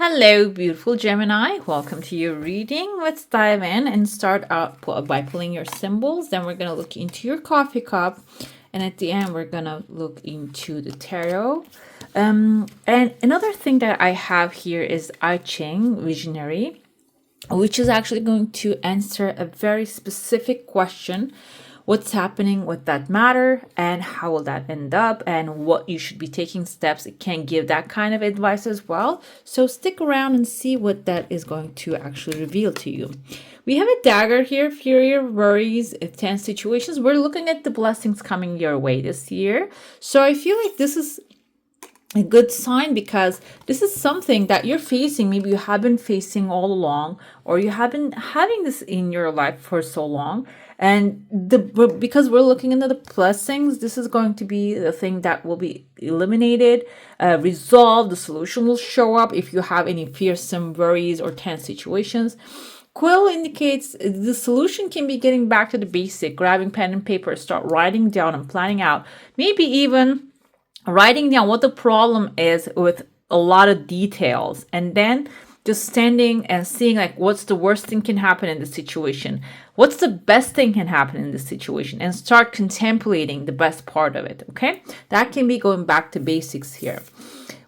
Hello, beautiful Gemini. Welcome to your reading. Let's dive in and start out by pulling your symbols. Then we're going to look into your coffee cup. And at the end, we're going to look into the tarot. And another thing that I have here is I Ching Visionary, which is actually going to answer a very specific question. What's happening with that matter and how will that end up and what you should be taking steps. It can give that kind of advice as well. So stick around and see what that is going to actually reveal to you. We have a dagger here, fear, worries, tense situations. We're looking at the blessings coming your way this year. So I feel like this is a good sign because this is something that you're facing. Maybe you have been facing all along, or you have been having this in your life for so long. And because we're looking into the blessings, this is going to be the thing that will be eliminated, resolved. The solution will show up if you have any fearsome worries or tense situations. Quill indicates the solution can be getting back to the basic, grabbing pen and paper, start writing down and planning out, maybe even writing down what the problem is with a lot of details, and then just standing and seeing like what's the worst thing can happen in the situation, what's the best thing can happen in this situation, and start contemplating the best part of it. Okay, that can be going back to basics here.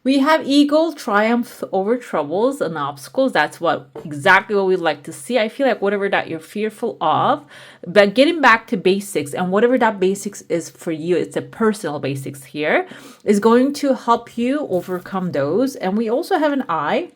We have eagle, triumph over troubles and obstacles. That's exactly what we'd like to see. I feel like whatever that you're fearful of, but getting back to basics, and whatever that basics is for you, it's a personal basics here, is going to help you overcome those. And we also have an eye,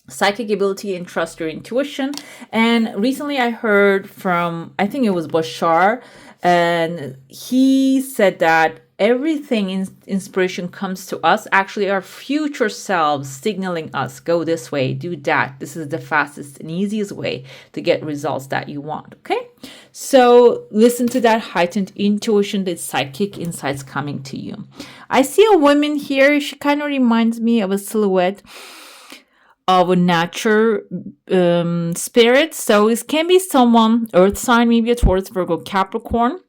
psychic ability, and trust your intuition. And recently I heard from, I think it was Bashar, and he said that everything in inspiration comes to us, actually our future selves signaling us, go this way, do that. This is the fastest and easiest way to get results that you want. Okay, so listen to that heightened intuition, the psychic insights coming to you. I see a woman here. She kind of reminds me of a silhouette of a nature spirit. So this can be someone, earth sign, maybe a Taurus, Virgo, Capricorn.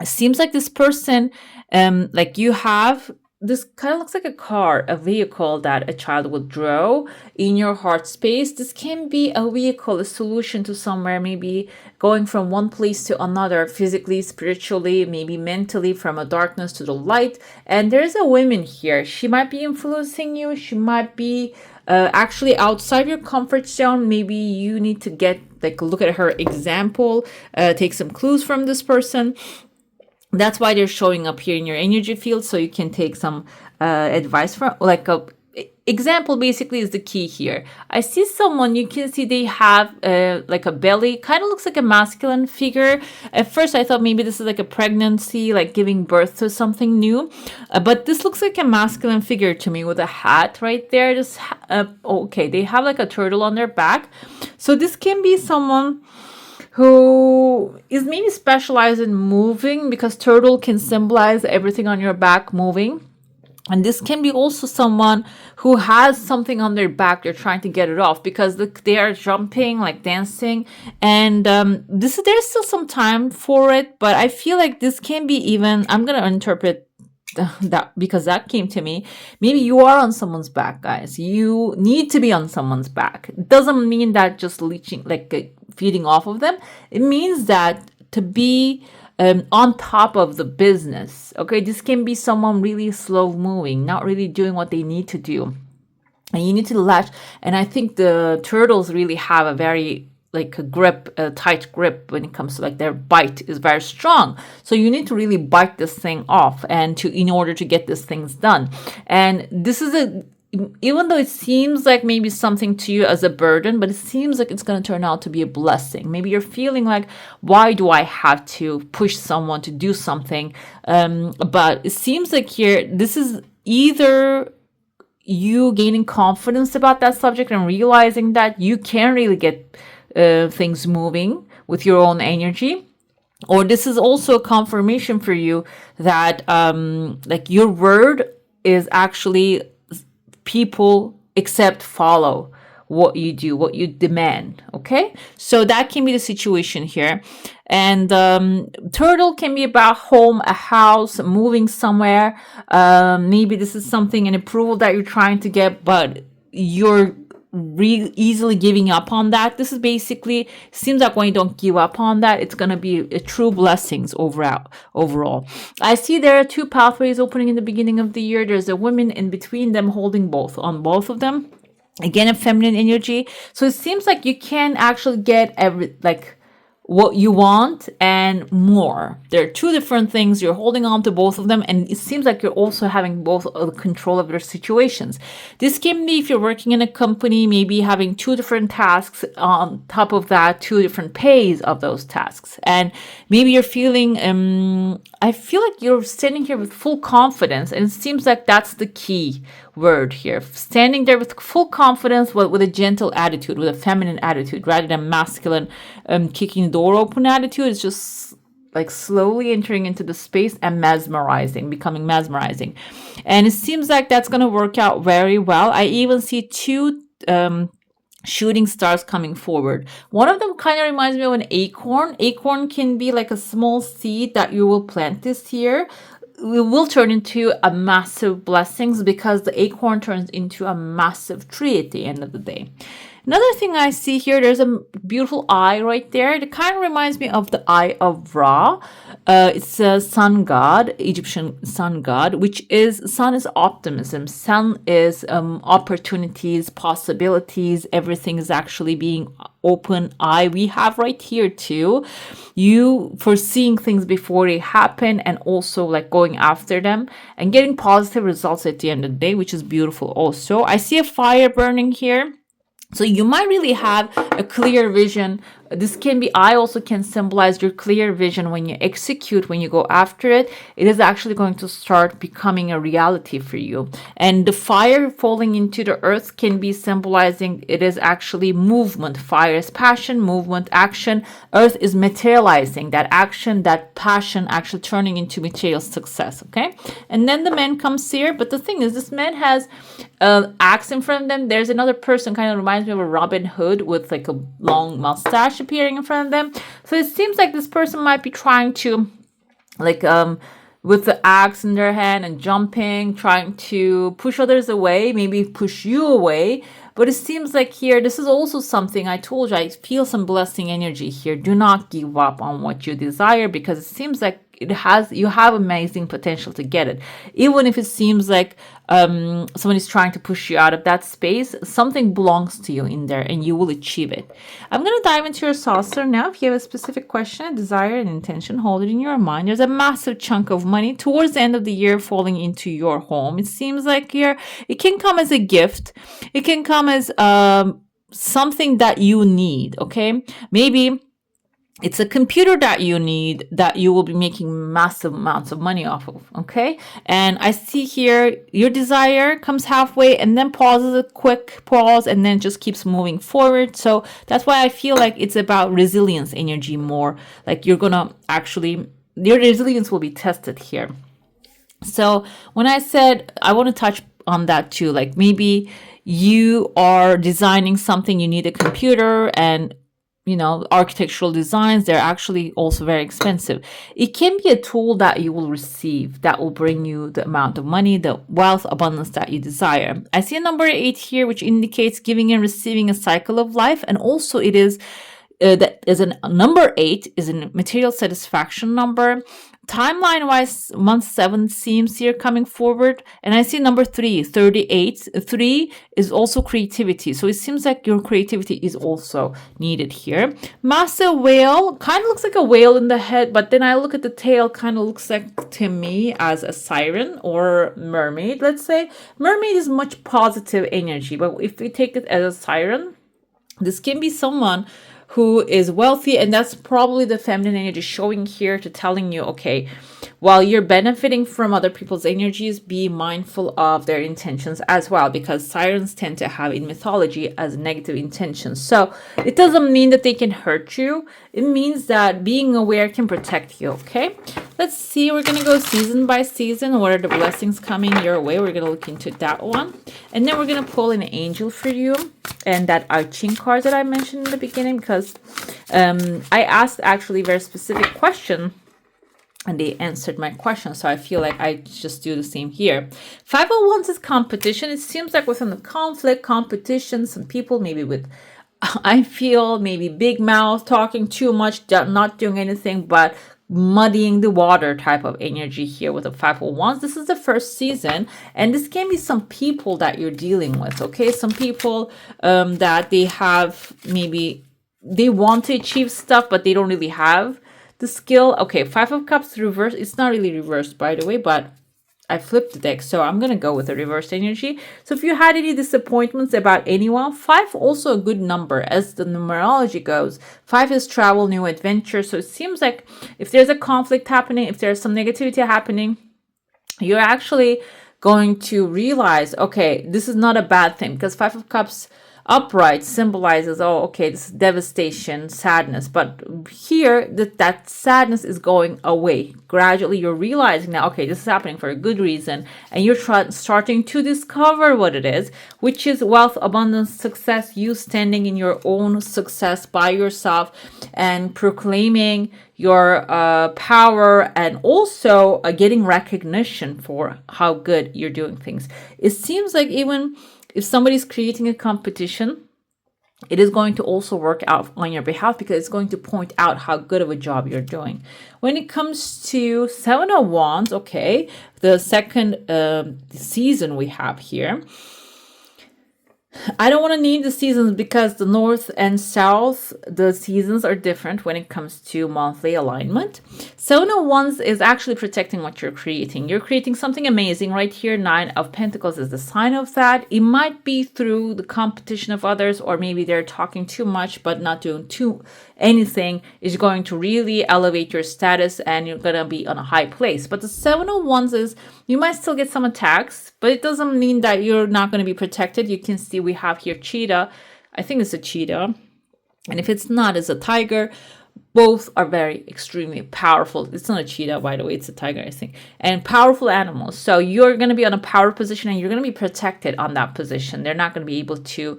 It seems like this person, like you have, this kind of looks like a car, a vehicle that a child would draw in your heart space. This can be a vehicle, a solution to somewhere, maybe going from one place to another, physically, spiritually, maybe mentally, from a darkness to the light. And there's a woman here. She might be influencing you. She might be actually outside your comfort zone. Maybe you need to look at her example, take some clues from this person. That's why they're showing up here in your energy field, so you can take some advice from, like a example basically is the key here. I see someone, you can see they have like a belly, kind of looks like a masculine figure. At first I thought maybe this is like a pregnancy, like giving birth to something new, but this looks like a masculine figure to me with a hat right there. Okay, they have like a turtle on their back. So this can be someone who is maybe specialized in moving, because turtle can symbolize everything on your back moving. And this can be also someone who has something on their back. They're trying to get it off because they are jumping, like dancing. And there's still some time for it. But I feel like this can be even, I'm going to interpret that because that came to me. Maybe you are on someone's back, guys. You need to be on someone's back. It doesn't mean that just leeching, feeding off of them. It means that to be on top of the business. Okay, this can be someone really slow moving, not really doing what they need to do, and you need to latch. And I think the turtles really have a very a tight grip when it comes to their bite is very strong. So you need to really bite this thing off in order to get these things done. And this is even though it seems like maybe something to you as a burden, but it seems like it's going to turn out to be a blessing. Maybe you're feeling like, why do I have to push someone to do something? But it seems like here, this is either you gaining confidence about that subject and realizing that you can really get things moving with your own energy, or this is also a confirmation for you that your word is actually people follow what you do, what you demand. Okay, so that can be the situation here. And turtle can be about home, a house, moving somewhere. Maybe this is something, an approval that you're trying to get, but you're easily giving up on that. This is basically, seems like when you don't give up on that, it's going to be a true blessings overall. I see there are two pathways opening in the beginning of the year. There's a woman in between them holding both on both of them. Again, a feminine energy. So it seems like you can actually get what you want and more. There are two different things. You're holding on to both of them, and it seems like you're also having both of the control of your situations. This can be if you're working in a company, maybe having two different tasks, on top of that, two different pays of those tasks. And maybe you're feeling, I feel like you're standing here with full confidence, and it seems like that's the key word here. Standing there with full confidence, with a gentle attitude, with a feminine attitude, rather than masculine, kicking the door open attitude. It's just like slowly entering into the space and becoming mesmerizing. And it seems like that's going to work out very well. I even see two shooting stars coming forward. One of them kind of reminds me of an acorn. Acorn can be like a small seed that you will plant this year. It will turn into a massive blessings because the acorn turns into a massive tree at the end of the day. Another thing I see here, there's a beautiful eye right there. It kind of reminds me of the eye of Ra. It's a sun god, Egyptian sun god, which is, sun is optimism. Sun is opportunities, possibilities. Everything is actually being open eye. We have right here too. You foreseeing things before they happen, and also like going after them and getting positive results at the end of the day, which is beautiful also. I see a fire burning here. So you might really have a clear vision. This can be, I also can symbolize your clear vision when you execute, when you go after it. It is actually going to start becoming a reality for you. And the fire falling into the earth can be symbolizing, it is actually movement. Fire is passion, movement, action. Earth is materializing that action, that passion actually turning into material success. Okay. And then the man comes here. But the thing is, this man has axe in front of them. There's another person, kind of reminds me of a Robin Hood with like a long mustache appearing in front of them. So it seems like this person might be trying to, like, with the axe in their hand and jumping, trying to push others away, maybe push you away. But it seems like here, this is also something I told you, I feel some blessing energy here. Do not give up on what you desire, because it seems like you have amazing potential to get it. Even if it seems like someone is trying to push you out of that space, something belongs to you in there and you will achieve it. I'm going to dive into your saucer now. If you have a specific question, a desire, an intention, hold it in your mind. There's a massive chunk of money towards the end of the year falling into your home. It seems like here, it can come as a gift. It can come as something that you need, okay? Maybe it's a computer that you need, that you will be making massive amounts of money off of, okay? And I see here your desire comes halfway and then pauses, a quick pause, and then just keeps moving forward. So that's why I feel like it's about resilience energy more. Like you're gonna actually, your resilience will be tested here. So when I said, I want to touch on that too, like maybe you are designing something, you need a computer, and architectural designs, they're actually also very expensive. It can be a tool that you will receive that will bring you the amount of money, the wealth, abundance that you desire. I see a number 8 here, which indicates giving and receiving a cycle of life. And also it is that is a number 8 is a material satisfaction number. Timeline wise, month 7 seems here coming forward. And I see number 3, 38. 3 is also creativity. So it seems like your creativity is also needed here. Massive whale kind of looks like a whale in the head, but then I look at the tail, kind of looks like to me as a siren or mermaid, let's say. Mermaid is much positive energy, but if we take it as a siren, this can be someone who is wealthy, and that's probably the feminine energy showing here to telling you, okay, while you're benefiting from other people's energies, be mindful of their intentions as well, because sirens tend to have in mythology as negative intentions. So it doesn't mean that they can hurt you. It means that being aware can protect you, okay? Let's see, we're going to go season by season. What are the blessings coming your way? We're going to look into that one. And then we're going to pull an angel for you and that arching card that I mentioned in the beginning, because I asked actually a very specific question and they answered my question. So I feel like I just do the same here. Five of Wands is competition. It seems like within the conflict, competition, some people maybe with, I feel maybe big mouth, talking too much, not doing anything, but muddying the water type of energy here with the Five of Wands. This is the first season, and this can be some people that you're dealing with, okay? Some people that they have, maybe they want to achieve stuff, but they don't really have the skill. Okay, Five of Cups reverse. It's not really reversed, by the way, but I flipped the deck, so I'm gonna go with the reverse energy. So if you had any disappointments about anyone, 5 also a good number as the numerology goes. 5 is travel, new adventure. So it seems like if there's a conflict happening, if there's some negativity happening, you're actually going to realize, okay, this is not a bad thing, because Five of Cups upright symbolizes, oh, okay, this is devastation, sadness. But here, that sadness is going away. Gradually, you're realizing now, okay, this is happening for a good reason. And you're starting to discover what it is, which is wealth, abundance, success, you standing in your own success by yourself and proclaiming your power, and also getting recognition for how good you're doing things. It seems like even if somebody's creating a competition, it is going to also work out on your behalf, because it's going to point out how good of a job you're doing. When it comes to Seven of Wands, okay, the second season we have here, I don't want to name the seasons because the north and south, the seasons are different when it comes to monthly alignment. Seven of Wands is actually protecting what you're creating. You're creating something amazing right here. Nine of Pentacles is the sign of that. It might be through the competition of others, or maybe they're talking too much but not doing anything is going to really elevate your status, and you're going to be on a high place. But the Seven of Wands is, you might still get some attacks, but it doesn't mean that you're not going to be protected. You can see we have here cheetah. I think it's a cheetah. And if it's not, it's a tiger. Both are very extremely powerful. It's not a cheetah, by the way. It's a tiger, I think. And powerful animals. So you're going to be on a power position, and you're going to be protected on that position. They're not going to be able to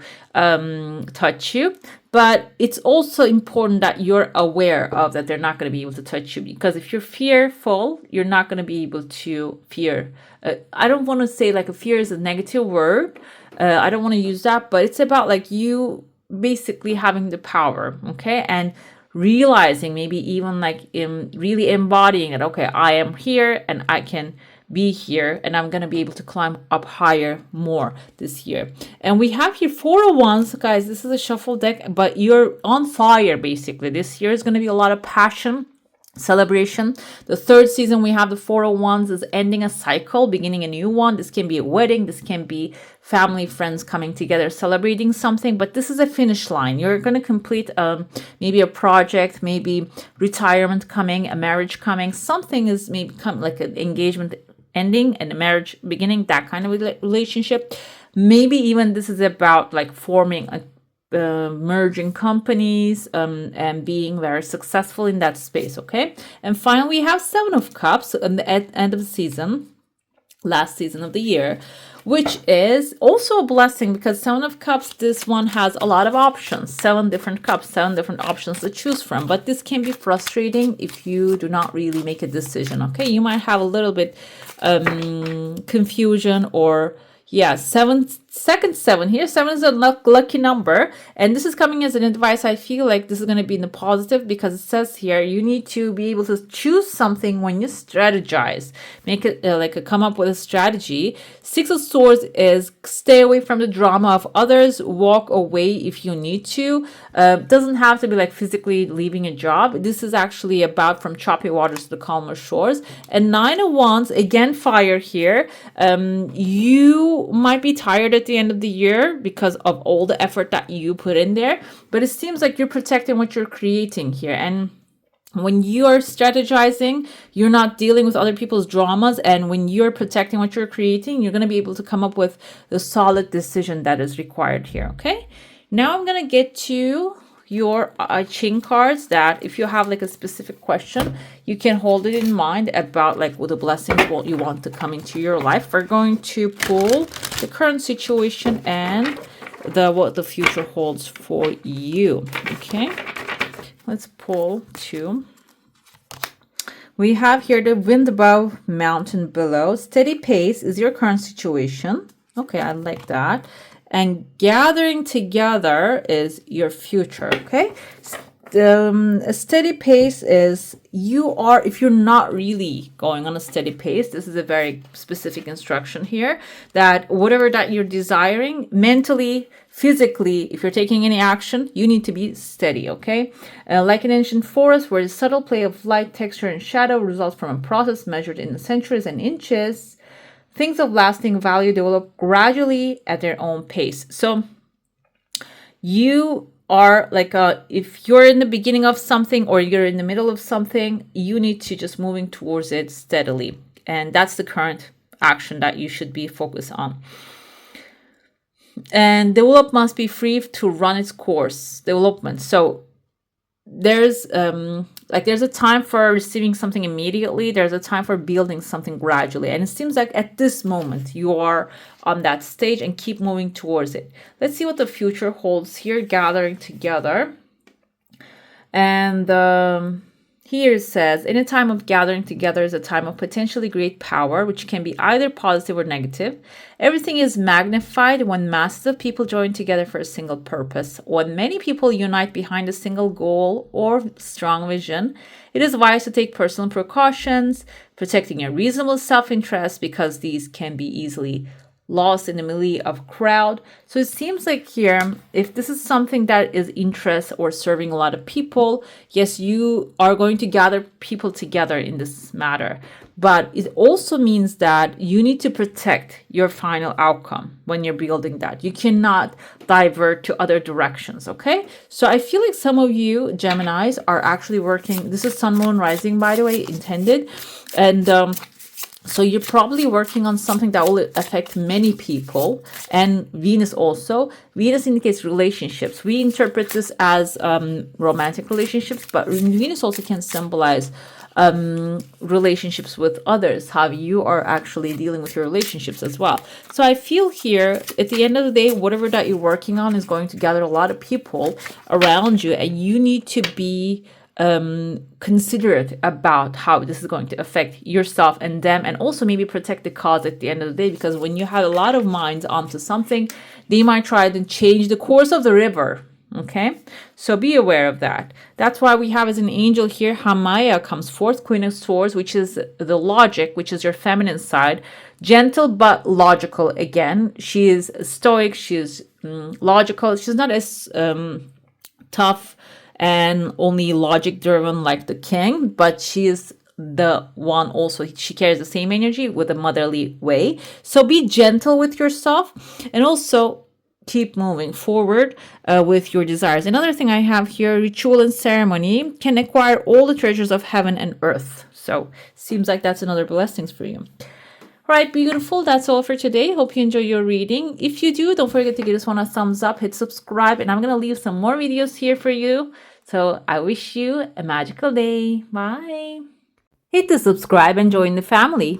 touch you. But it's also important that you're aware of that they're not going to be able to touch you. Because if you're fearful, you're not going to be able to fear. I don't want to say like a fear is a negative word. I don't want to use that. But it's about like you basically having the power, okay? And realizing, maybe even like really embodying it. Okay, I am here and I can be here, and I'm going to be able to climb up higher more this year. And we have here Four of Wands, guys. This is a shuffle deck, but you're on fire basically. This year is going to be a lot of passion, celebration. The third season we have the Four of Wands is ending a cycle, beginning a new one. This can be a wedding, this can be family, friends coming together, celebrating something, but this is a finish line. You're going to complete maybe a project, maybe retirement coming, a marriage coming. Something is maybe like an engagement ending and a marriage beginning, that kind of relationship. Maybe even this is about like forming a merging companies and being very successful in that space, okay? And finally, we have Seven of Cups at the end of the season, last season of the year, which is also a blessing, because Seven of Cups, this one has a lot of options, 7 different cups, 7 different options to choose from. But this can be frustrating if you do not really make a decision, okay? You might have a little bit confusion, or yeah, second 7 here. 7 is a lucky number, and this is coming as an advice. I feel like this is going to be in the positive, because it says here you need to be able to choose something when you strategize, make it come up with a strategy. 6 of Swords is stay away from the drama of others, walk away if you need to. Doesn't have to be like physically leaving a job. This is actually about from choppy waters to the calmer shores. And 9 of Wands, again fire here. You might be tired at the end of the year because of all the effort that you put in there, but it seems like you're protecting what you're creating here. And when you're strategizing, you're not dealing with other people's dramas, and when you're protecting what you're creating, you're going to be able to come up with the solid decision that is required here. Okay, now I'm going to get to your Ching cards, that if you have like a specific question, you can hold it in mind about like what the blessings what you want to come into your life. We're going to pull the current situation and what the future holds for you. Okay, let's pull 2. We have here the wind above, mountain below. Steady pace is your current situation. Okay, I like that. And gathering together is your future, okay? A steady pace is if you're not really going on a steady pace, this is a very specific instruction here, that whatever that you're desiring, mentally, physically, if you're taking any action, you need to be steady, okay? Like an ancient forest where the subtle play of light, texture, and shadow results from a process measured in centuries and inches, things of lasting value develop gradually at their own pace. So you are like if you're in the beginning of something or you're in the middle of something, you need to just moving towards it steadily. And that's the current action that you should be focused on. And develop must be free to run its course, development. So there's a time for receiving something immediately. There's a time for building something gradually. And it seems like at this moment you are on that stage and keep moving towards it. Let's see what the future holds here, gathering together. And here it says, in a time of gathering together is a time of potentially great power, which can be either positive or negative. Everything is magnified when masses of people join together for a single purpose. When many people unite behind a single goal or strong vision, it is wise to take personal precautions, protecting your reasonable self-interest, because these can be easily lost in the melee of crowd. So it seems like here, if this is something that is interest or serving a lot of people, yes, you are going to gather people together in this matter. But it also means that you need to protect your final outcome when you're building that. You cannot divert to other directions, okay? So I feel like some of you Geminis are actually working. This is Sun, Moon, Rising, by the way, intended. And so you're probably working on something that will affect many people, and Venus also. Venus indicates relationships. We interpret this as romantic relationships, but Venus also can symbolize relationships with others, how you are actually dealing with your relationships as well. So I feel here, at the end of the day, whatever that you're working on is going to gather a lot of people around you, and you need to be considerate about how this is going to affect yourself and them, and also maybe protect the cause at the end of the day, because when you have a lot of minds onto something, they might try to change the course of the river. Okay, so be aware of that. That's why we have as an angel here, Hamaya comes forth, Queen of Swords, which is the logic, which is your feminine side, gentle but logical. Again, she is stoic, she is logical, she's not as tough and only logic driven like the king, but she is the one also, she carries the same energy with a motherly way. So be gentle with yourself, and also keep moving forward with your desires. Another thing I have here, ritual and ceremony can acquire all the treasures of heaven and earth. So seems like that's another blessings for you. Right, beautiful. That's all for today. Hope you enjoy your reading. If you do, don't forget to give this one a thumbs up, hit subscribe, and I'm going to leave some more videos here for you. So I wish you a magical day. Bye. Hit the subscribe and join the family.